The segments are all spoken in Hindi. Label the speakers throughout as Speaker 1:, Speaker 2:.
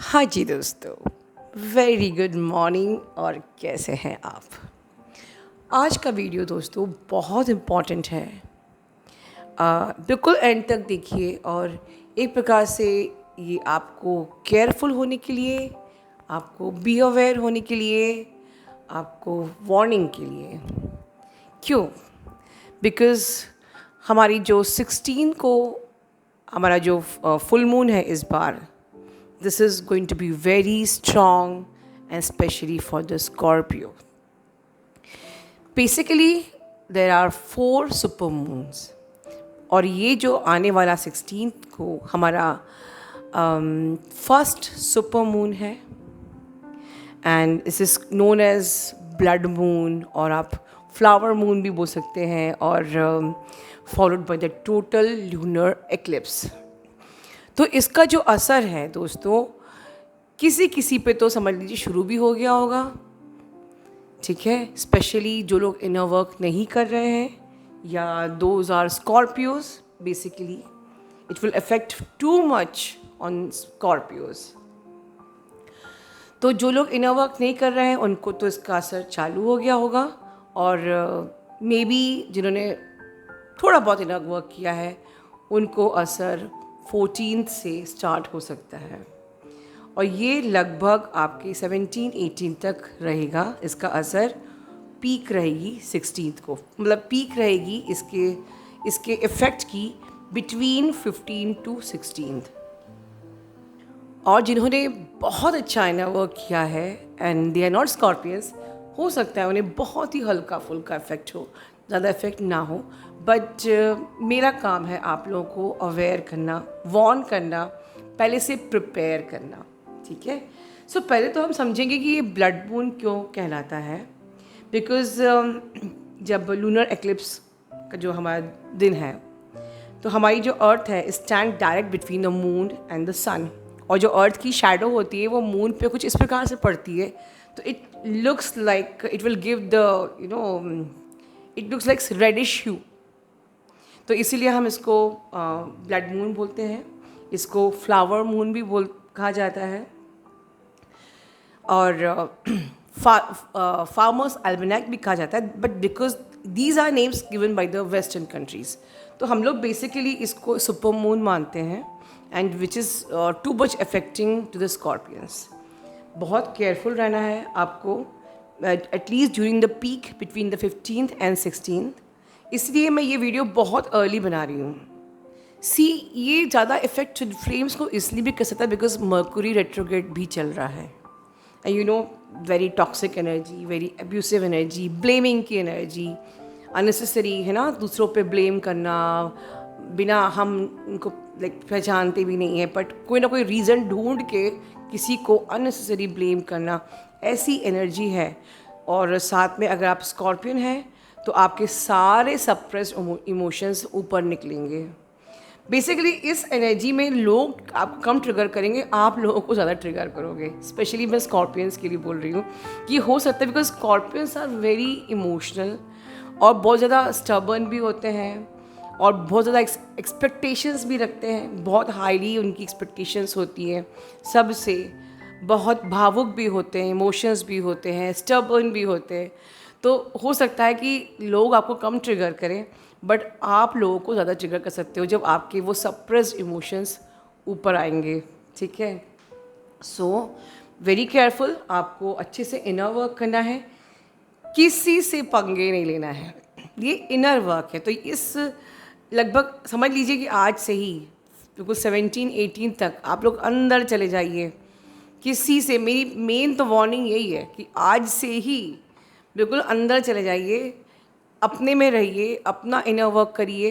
Speaker 1: हाँ जी दोस्तों, वेरी गुड मॉर्निंग। और कैसे हैं आप? आज का वीडियो दोस्तों बहुत इम्पॉर्टेंट है। बिल्कुल एंड तक देखिए और एक प्रकार से ये आपको केयरफुल होने के लिए, आपको बी अवेयर होने के लिए, आपको वार्निंग के लिए। क्यों? बिकॉज़ हमारी जो 16 को हमारा जो फुल मून है इस बार, this is going to be very strong and especially for the Scorpio. Basically, there are 4 super moons और ये जो आने वाला 16th को हमारा फर्स्ट सुपर मून है and this is known as blood moon, और आप फ्लावर मून भी बोल सकते हैं, और followed by the total lunar eclipse. तो इसका जो असर है दोस्तों, किसी किसी पे तो समझ लीजिए शुरू भी हो गया होगा, ठीक है। स्पेशली जो लोग इनर वर्क नहीं कर रहे हैं या those are Scorpios, basically it will affect too much on Scorpios. तो जो लोग इनर वर्क नहीं कर रहे हैं उनको तो इसका असर चालू हो गया होगा, और मे बी जिन्होंने थोड़ा बहुत इनर वर्क किया है उनको असर 14 से स्टार्ट हो सकता है, और ये लगभग आपके 17-18 तक रहेगा। इसका असर पीक रहेगी 16 को, मतलब पीक रहेगी इसके इफ़ेक्ट की बिटवीन 15 टू 16। और जिन्होंने बहुत अच्छा इनर वर्क किया है and they are not scorpions, हो सकता है उन्हें बहुत ही हल्का फुल्का इफेक्ट हो, ज़्यादा इफेक्ट ना हो। बट मेरा काम है आप लोगों को अवेयर करना, वार्न करना, पहले से प्रिपेयर करना, ठीक है। सो पहले तो हम समझेंगे कि ये ब्लड मून क्यों कहलाता है। बिकॉज जब लूनर एक्लिप्स का जो हमारा दिन है, तो हमारी जो अर्थ है stand direct between the moon and the sun, और जो अर्थ की शैडो होती है वो मून पे कुछ इस प्रकार से पड़ती है, तो it looks like it will give the it looks like reddish hue. तो इसीलिए हम इसको ब्लड मून बोलते हैं, इसको फ्लावर मून भी कहा जाता है, और फार्मर्स एल्मेनाक भी कहा जाता है। But because these are names given by the western countries, तो हम लोग बेसिकली इसको सुपर मून मानते हैं, and which is too much affecting to the scorpions. बहुत केयरफुल रहना है आपको, at least during the peak between the 15th and 16th। इसलिए मैं ये वीडियो बहुत अर्ली बना रही हूँ। ये ज़्यादा इफेक्ट फ्लेम्स को इसलिए भी कर सकता है बिकॉज मर्कुरी रेट्रोग्रेड भी चल रहा है, and very toxic energy, very abusive energy, blaming की एनर्जी, अननेसेसरी है ना, दूसरों पे ब्लेम करना बिना हम उनको पहचानते भी नहीं है, बट कोई ना कोई रीज़न ढूंढ के किसी को अननेसेसरी ब्लेम करना, ऐसी एनर्जी है। और साथ में अगर आप स्कॉर्पियन हैं तो आपके सारे सप्रेस्ड इमोशंस ऊपर निकलेंगे। बेसिकली इस एनर्जी में लोग आपको कम ट्रिगर करेंगे, आप लोगों को ज़्यादा ट्रिगर करोगे। स्पेशली मैं स्कॉर्पियंस के लिए बोल रही हूँ कि हो सकता है because scorpions are very emotional और बहुत ज़्यादा स्टबर्न भी होते हैं, और बहुत ज़्यादा एक्सपेक्टेशंस भी रखते हैं, बहुत हाईली उनकी एक्सपेक्टेशंस होती हैं सबसे, बहुत भावुक भी होते हैं, इमोशंस भी होते हैं, स्टबर्न भी होते हैं। तो हो सकता है कि लोग आपको कम ट्रिगर करें, बट आप लोगों को ज़्यादा ट्रिगर कर सकते हो जब आपके वो सप्रेस्ड इमोशंस ऊपर आएंगे, ठीक है। सो वेरी केयरफुल, आपको अच्छे से इनर वर्क करना है, किसी से पंगे नहीं लेना है। ये इनर वर्क है, तो इस लगभग समझ लीजिए कि आज से ही बिल्कुल 17-18 तक आप लोग अंदर चले जाइए। किसी से, मेरी मेन तो वार्निंग यही है कि आज से ही बिल्कुल अंदर चले जाइए, अपने में रहिए, अपना इनर वर्क करिए,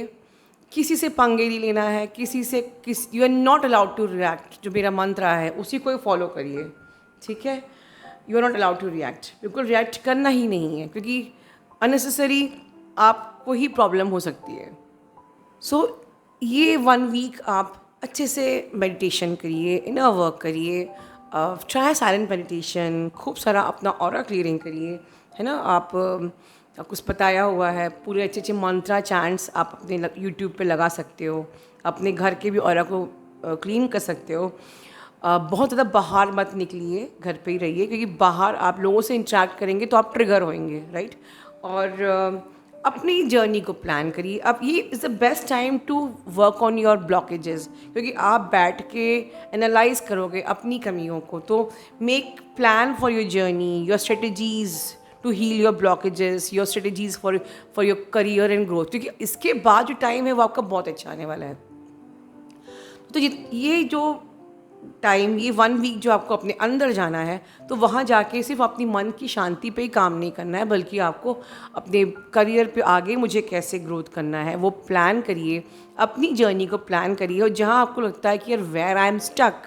Speaker 1: किसी से पंगे नहीं लेना है, you are not allowed to react. जो मेरा मंत्र है उसी को फॉलो करिए, ठीक है। You are not allowed to react, बिल्कुल रिएक्ट करना ही नहीं है, क्योंकि अननेसेसरी आपको ही प्रॉब्लम हो सकती है। सो ये 1 वीक आप अच्छे से मेडिटेशन करिए, इनर वर्क करिए, ट्राई साइलेंट मेडिटेशन, खूब सारा अपना ऑरा क्लियरिंग करिए, है ना। आप कुछ बताया हुआ है, पूरे अच्छे अच्छे मंत्रा चैंट्स आप अपने यूट्यूब पे लगा सकते हो, अपने घर के भी ऑरा को क्लीन कर सकते हो। बहुत ज़्यादा बाहर मत निकलिए, घर पे ही रहिए, क्योंकि बाहर आप लोगों से इंटरेक्ट करेंगे तो आप ट्रिगर होंगे, राइट। और अपनी जर्नी को प्लान करिए। अब ये is the best time to work on your blockages, क्योंकि आप बैठ के एनालाइज करोगे अपनी कमियों को। तो make plan for your journey, your strategies to heal your blockages, your strategies for your career and growth, क्योंकि इसके बाद जो टाइम है वो आपका बहुत अच्छा आने वाला है। तो ये जो टाइम, ये 1 वीक जो आपको अपने अंदर जाना है, तो वहाँ जाके सिर्फ अपनी मन की शांति पे ही काम नहीं करना है, बल्कि आपको अपने करियर पे आगे मुझे कैसे ग्रोथ करना है वो प्लान करिए, अपनी जर्नी को प्लान करिए। और जहाँ आपको लगता है कि यार वेयर आई एम स्टक,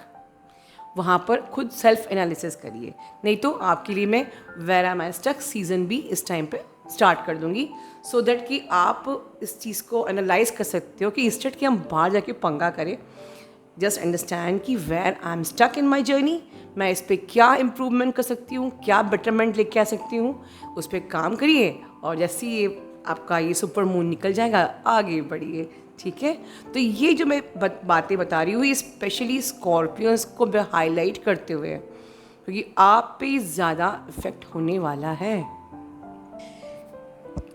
Speaker 1: वहाँ पर खुद सेल्फ एनालिसिस करिए। नहीं तो आपके लिए मैं where I am stuck season भी इस टाइम पे स्टार्ट कर दूँगी, सो दैट कि आप इस चीज़ को एनालाइज कर सकते हो कि इंस्टेड कि हम बाहर जाके पंगा करें, जस्ट अंडरस्टैंड कि where I am stuck in my journey, मैं इस पर क्या इम्प्रूवमेंट कर सकती हूँ, क्या बेटरमेंट लेके आ सकती हूँ, उस पर काम करिए। और जैसे ये आपका ये सुपर मून निकल जाएगा, आगे बढ़िए, ठीक है। तो ये जो मैं बातें बता रही हूँ, ये स्पेशली स्कॉर्पियंस को मैं हाईलाइट करते हुए, क्योंकि आप पे ज़्यादा इफेक्ट होने वाला है।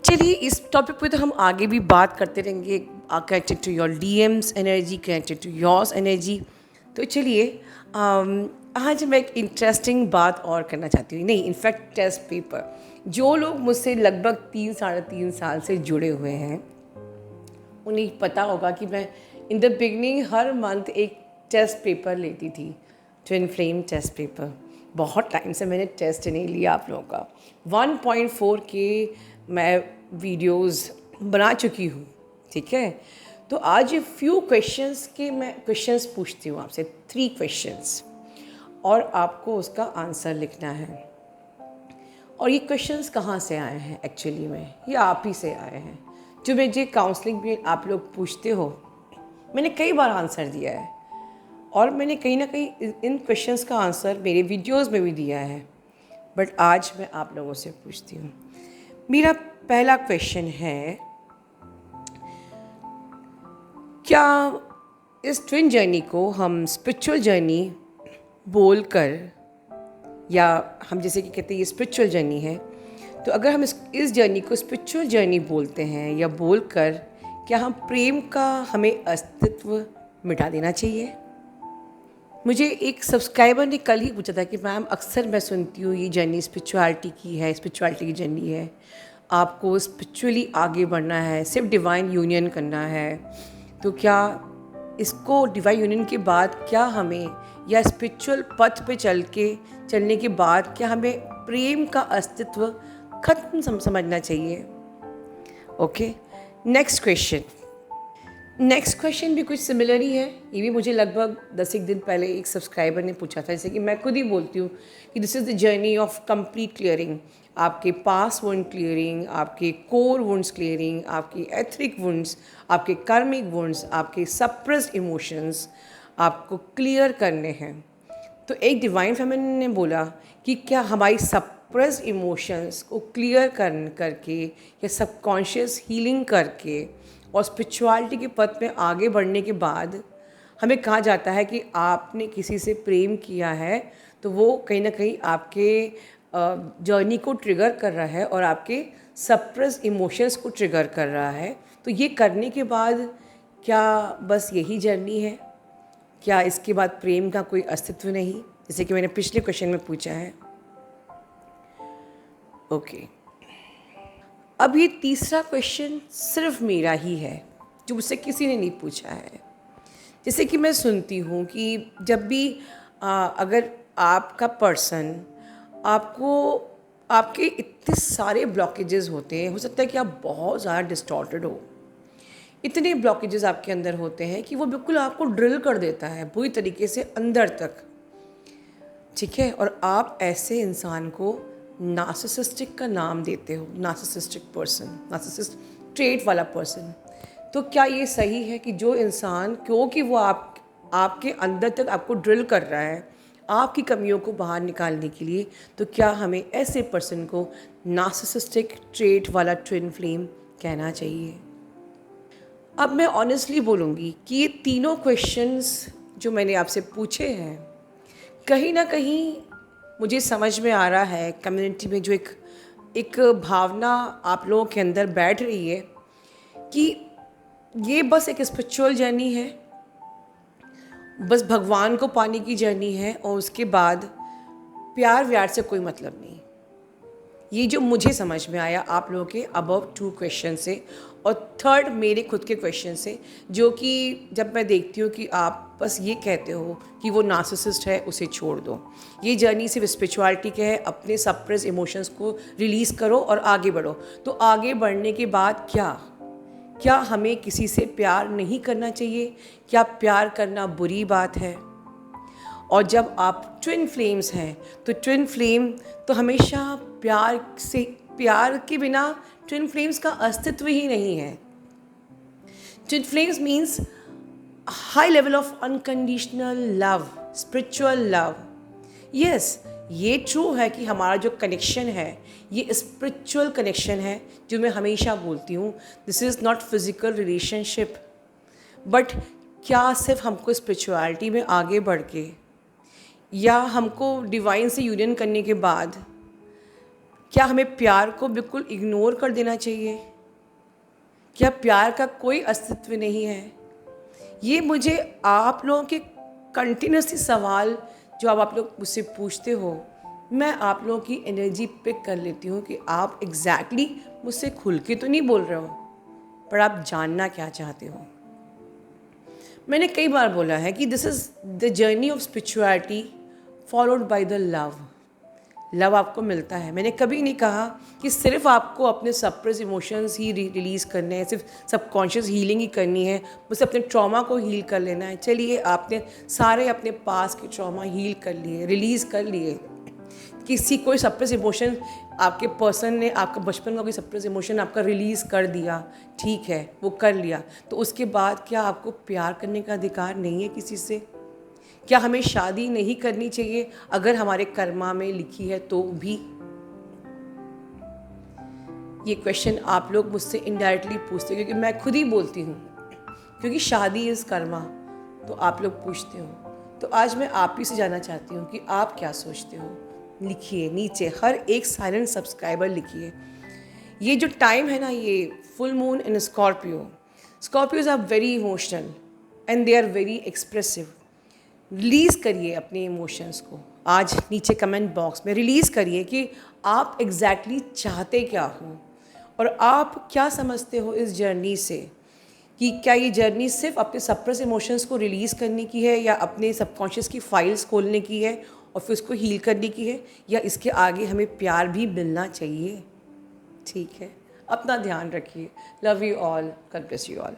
Speaker 1: चलिए इस टॉपिक पे तो हम आगे भी बात करते रहेंगे, connected to your DMs energy, connected to yours energy. तो चलिए आज मैं एक इंटरेस्टिंग बात और करना चाहती हूँ, नहीं इनफैक्ट टेस्ट पेपर। जो लोग मुझसे लगभग 3-3.5 साल से जुड़े हुए हैं, उन्हें पता होगा कि मैं in the beginning her month एक टेस्ट पेपर लेती थी, ट्विन फ्लेम टेस्ट पेपर। बहुत टाइम से मैंने टेस्ट नहीं लिया आप लोगों का। 1.4 के मैं वीडियोस बना चुकी हूँ, ठीक है। तो आज ये फ्यू क्वेश्चंस के मैं क्वेश्चंस पूछती हूँ आपसे, 3 क्वेश्चंस, और आपको उसका आंसर लिखना है। और ये क्वेश्चंस कहाँ से आए हैं एक्चुअली में, ये आप ही से आए हैं। जो मुझे काउंसलिंग में आप लोग पूछते हो, मैंने कई बार आंसर दिया है, और मैंने कहीं ना कहीं इन क्वेश्चंस का आंसर मेरे वीडियोस में भी दिया है, बट आज मैं आप लोगों से पूछती हूँ। मेरा पहला क्वेश्चन है, क्या इस ट्विन जर्नी को हम स्पिरिचुअल जर्नी बोलकर, या हम जैसे कि कहते हैं ये स्पिरिचुअल जर्नी है, तो अगर हम इस जर्नी को स्पिरिचुअल जर्नी बोलते हैं या बोलकर, क्या हम प्रेम का हमें अस्तित्व मिटा देना चाहिए? मुझे एक सब्सक्राइबर ने कल ही पूछा था कि मैम अक्सर मैं सुनती हूँ ये जर्नी स्पिरिचुअलिटी की है, स्पिरिचुअलिटी की जर्नी है, आपको स्पिरिचुअली आगे बढ़ना है, सिर्फ डिवाइन यूनियन करना है, तो क्या इसको डिवाइन यूनियन के बाद क्या हमें, या स्पिरिचुअल पथ पे चलने के बाद क्या हमें प्रेम का अस्तित्व खत्म समझना चाहिए? ओके, नेक्स्ट क्वेश्चन भी कुछ सिमिलर ही है। ये भी मुझे लगभग 10 दिन पहले एक सब्सक्राइबर ने पूछा था, जैसे कि मैं खुद ही बोलती हूँ कि this is the journey of complete clearing, आपके पास वुंड क्लियरिंग, आपके कोर वुंड्स क्लियरिंग, आपकी एथरिक वुंड्स, आपके कार्मिक वुंड्स, आपके सप्रेस्ड इमोशंस आपको क्लियर करने हैं। तो एक डिवाइन फेमिनिन ने बोला कि क्या हमारी सप्रेस्ड इमोशंस को क्लियर करके या सबकॉन्शियस हीलिंग करके और स्पिरिचुअलिटी के पथ में आगे बढ़ने के बाद हमें कहा जाता है कि आपने किसी से प्रेम किया है, तो वो कहीं ना कहीं आपके जर्नी को ट्रिगर कर रहा है और आपके सप्रेस्ड इमोशंस को ट्रिगर कर रहा है। तो ये करने के बाद क्या बस यही जर्नी है? क्या इसके बाद प्रेम का कोई अस्तित्व नहीं, जैसे कि मैंने पिछले क्वेश्चन में पूछा है? ओके, अब ये तीसरा क्वेश्चन सिर्फ मेरा ही है, जो मुझसे किसी ने नहीं पूछा है। जैसे कि मैं सुनती हूँ कि जब भी अगर आपका पर्सन आपको, आपके इतने सारे ब्लॉकेजेस होते हैं, हो सकता है कि आप बहुत ज़्यादा डिस्टॉर्टेड हो, इतने ब्लॉकेजेस आपके अंदर होते हैं कि वो बिल्कुल आपको ड्रिल कर देता है पूरी तरीके से अंदर तक, ठीक है। और आप ऐसे इंसान को नार्सिसिस्टिक का नाम देते हो, नार्सिसिस्टिक पर्सन, नार्सिसिस्ट ट्रेट वाला पर्सन। तो क्या ये सही है कि जो इंसान, क्योंकि वो आपके अंदर तक आपको ड्रिल कर रहा है आपकी कमियों को बाहर निकालने के लिए, तो क्या हमें ऐसे पर्सन को नार्सिसिस्टिक ट्रेट वाला ट्विन फ्लेम कहना चाहिए? अब मैं ऑनेस्टली बोलूँगी कि ये तीनों क्वेश्चंस जो मैंने आपसे पूछे हैं, कहीं ना कहीं मुझे समझ में आ रहा है कम्युनिटी में जो एक भावना आप लोगों के अंदर बैठ रही है कि ये बस एक स्पिरिचुअल जर्नी है, बस भगवान को पाने की जर्नी है और उसके बाद प्यार व्यार से कोई मतलब नहीं। ये जो मुझे समझ में आया आप लोगों के अबव 2 क्वेश्चन से, और थर्ड मेरे खुद के क्वेश्चन से, जो कि जब मैं देखती हूँ कि आप बस ये कहते हो कि वो नार्सिसिस्ट है उसे छोड़ दो, ये जर्नी सिर्फ स्पिरिचुअलिटी के है, अपने सप्रेस इमोशंस को रिलीज़ करो और आगे बढ़ो। तो आगे बढ़ने के बाद क्या हमें किसी से प्यार नहीं करना चाहिए? क्या प्यार करना बुरी बात है? और जब आप ट्विन फ्लेम्स हैं तो ट्विन फ्लेम तो हमेशा प्यार के बिना ट्विन फ्लेम्स का अस्तित्व ही नहीं है। Twin flames means high level of unconditional love, spiritual love. Yes, ये ट्रू है कि हमारा जो कनेक्शन है ये स्पिरिचुअल कनेक्शन है, जो मैं हमेशा बोलती हूँ, this is not physical relationship. But क्या सिर्फ हमको स्पिरिचुअलिटी में आगे बढ़ के या हमको डिवाइन से यूनियन करने के बाद क्या हमें प्यार को बिल्कुल इग्नोर कर देना चाहिए? क्या प्यार का कोई अस्तित्व नहीं है? ये मुझे आप लोगों के कंटिन्यूसली सवाल जो आप लोग मुझसे पूछते हो, मैं आप लोगों की एनर्जी पिक कर लेती हूँ कि आप एग्जैक्टली मुझसे खुल के तो नहीं बोल रहे हो, पर आप जानना क्या चाहते हो। मैंने कई बार बोला है कि this is the journey of spirituality followed by the love. Love आपको मिलता है। मैंने कभी नहीं कहा कि सिर्फ आपको अपने सप्रेस इमोशंस ही रिलीज़ करने हैं, सिर्फ सबकॉन्शियस हीलिंग ही करनी है, बस अपने ट्रॉमा को हील कर लेना है। चलिए, आपने सारे अपने पास के ट्रॉमा हील कर लिए, रिलीज़ कर लिए। किसी कोई सप्रेस इमोशन आपके पर्सन ने, आपका बचपन का कोई सप्रेस इमोशन आपका रिलीज़ कर दिया, ठीक है, वो कर लिया, तो उसके बाद क्या आपको प्यार करने का अधिकार नहीं है किसी से? क्या हमें शादी नहीं करनी चाहिए अगर हमारे कर्मा में लिखी है तो भी? ये क्वेश्चन आप लोग मुझसे इनडायरेक्टली पूछते हो, क्योंकि मैं खुद ही बोलती हूँ, क्योंकि शादी इज़ कर्मा, तो आप लोग पूछते हो। तो आज मैं आप ही से जानना चाहती हूँ कि आप क्या सोचते हो। लिखिए नीचे, हर एक साइलेंट सब्सक्राइबर लिखिए। ये जो टाइम है ना, ये full moon in Scorpios are very emotional and they are very expressive. Release करिए अपने इमोशंस को। आज नीचे कमेंट बॉक्स में रिलीज़ करिए कि आप एग्जैक्टली चाहते क्या हो और आप क्या समझते हो इस जर्नी से, कि क्या ये जर्नी सिर्फ अपने सप्रेस इमोशंस को रिलीज़ करने की है, या अपने सबकॉन्शियस की फाइल्स खोलने की है और फिर उसको हील करने की है, या इसके आगे हमें प्यार भी मिलना चाहिए। ठीक है, अपना ध्यान रखिए। Love you all, God bless you all.